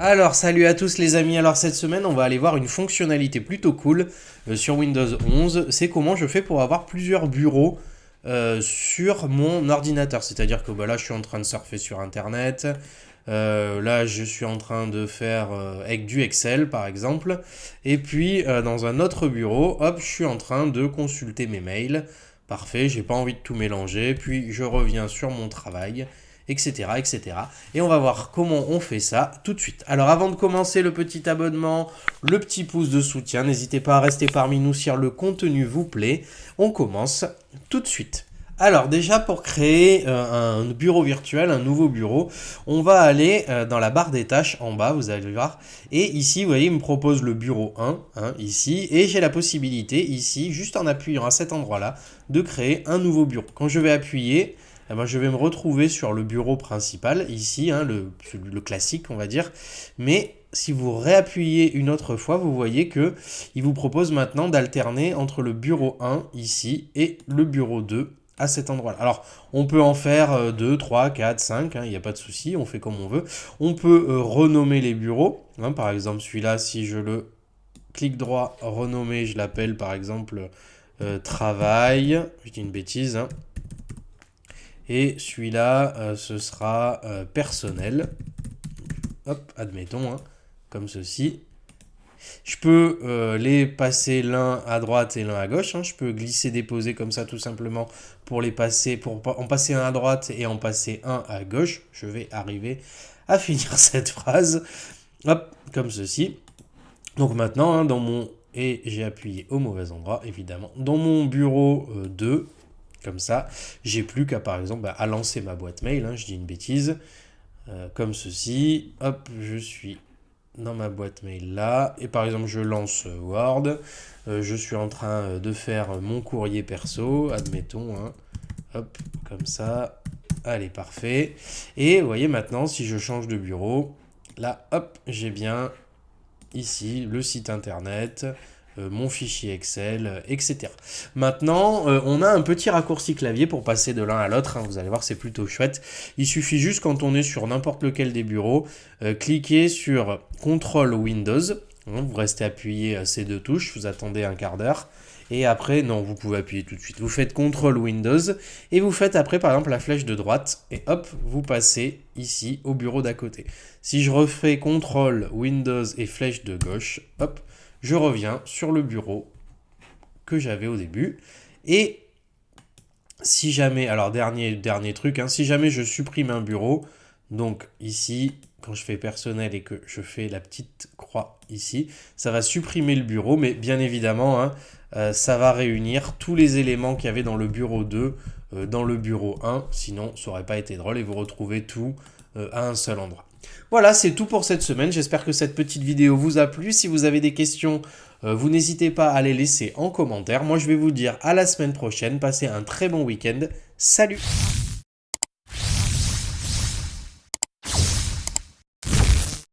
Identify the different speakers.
Speaker 1: Alors, salut à tous les amis. Alors, cette semaine, on va aller voir une fonctionnalité plutôt cool sur Windows 11. C'est comment je fais pour avoir plusieurs bureaux sur mon ordinateur. C'est-à-dire que là, je suis en train de surfer sur Internet. Là, je suis en train de faire avec du Excel, par exemple. Et puis, dans un autre bureau, hop, je suis en train de consulter mes mails. Parfait, j'ai pas envie de tout mélanger. Puis, je reviens sur mon travail, etc., etc. Et on va voir comment on fait ça tout de suite. Alors avant de commencer, le petit abonnement, le petit pouce de soutien, n'hésitez pas à rester parmi nous si le contenu vous plaît. On commence tout de suite. Alors déjà pour créer un bureau virtuel, un nouveau bureau, on va aller dans la barre des tâches en bas, vous allez voir. Et ici, vous voyez, il me propose le bureau 1, ici. Et j'ai la possibilité ici, juste en appuyant à cet endroit-là, de créer un nouveau bureau. Quand je vais appuyer, eh ben, je vais me retrouver sur le bureau principal, ici, le classique, on va dire. Mais si vous réappuyez une autre fois, vous voyez que il vous propose maintenant d'alterner entre le bureau 1, ici, et le bureau 2, à cet endroit-là. Alors, on peut en faire 2, 3, 4, 5, il n'y a pas de souci, on fait comme on veut. On peut renommer les bureaux. Par exemple, celui-là, si je le clique droit, renommer, je l'appelle par exemple travail. Je dis une bêtise, Et celui-là, ce sera personnel. Hop, admettons, comme ceci. Je peux les passer l'un à droite et l'un à gauche. Je peux glisser, déposer comme ça tout simplement pour les passer, pour en passer un à droite et en passer un à gauche. Je vais arriver à finir cette phrase. Hop, comme ceci. Donc maintenant, dans mon... Et j'ai appuyé au mauvais endroit, évidemment. Dans mon bureau 2... Comme ça, j'ai plus qu'à par exemple à lancer ma boîte mail, je dis une bêtise, comme ceci, hop, je suis dans ma boîte mail là, et par exemple je lance Word, je suis en train de faire mon courrier perso, admettons, hop, comme ça, allez, parfait, et vous voyez maintenant, si je change de bureau, là, hop, j'ai bien ici le site internet, mon fichier Excel, etc. Maintenant, on a un petit raccourci clavier pour passer de l'un à l'autre. Vous allez voir, c'est plutôt chouette. Il suffit juste quand on est sur n'importe lequel des bureaux, cliquer sur CTRL Windows. Vous restez appuyé à ces deux touches, vous attendez un quart d'heure. Et après, non, vous pouvez appuyer tout de suite. Vous faites CTRL Windows et vous faites après, par exemple, la flèche de droite. Et hop, vous passez ici au bureau d'à côté. Si je refais CTRL Windows et flèche de gauche, hop, je reviens sur le bureau que j'avais au début. Et si jamais, alors dernier truc, si jamais je supprime un bureau, donc ici, quand je fais personnel et que je fais la petite croix ici, ça va supprimer le bureau, mais bien évidemment, ça va réunir tous les éléments qu'il y avait dans le bureau 2, dans le bureau 1, sinon ça n'aurait pas été drôle et vous retrouvez tout à un seul endroit. Voilà, c'est tout pour cette semaine. J'espère que cette petite vidéo vous a plu. Si vous avez des questions, vous n'hésitez pas à les laisser en commentaire. Moi, je vais vous dire à la semaine prochaine. Passez un très bon week-end. Salut!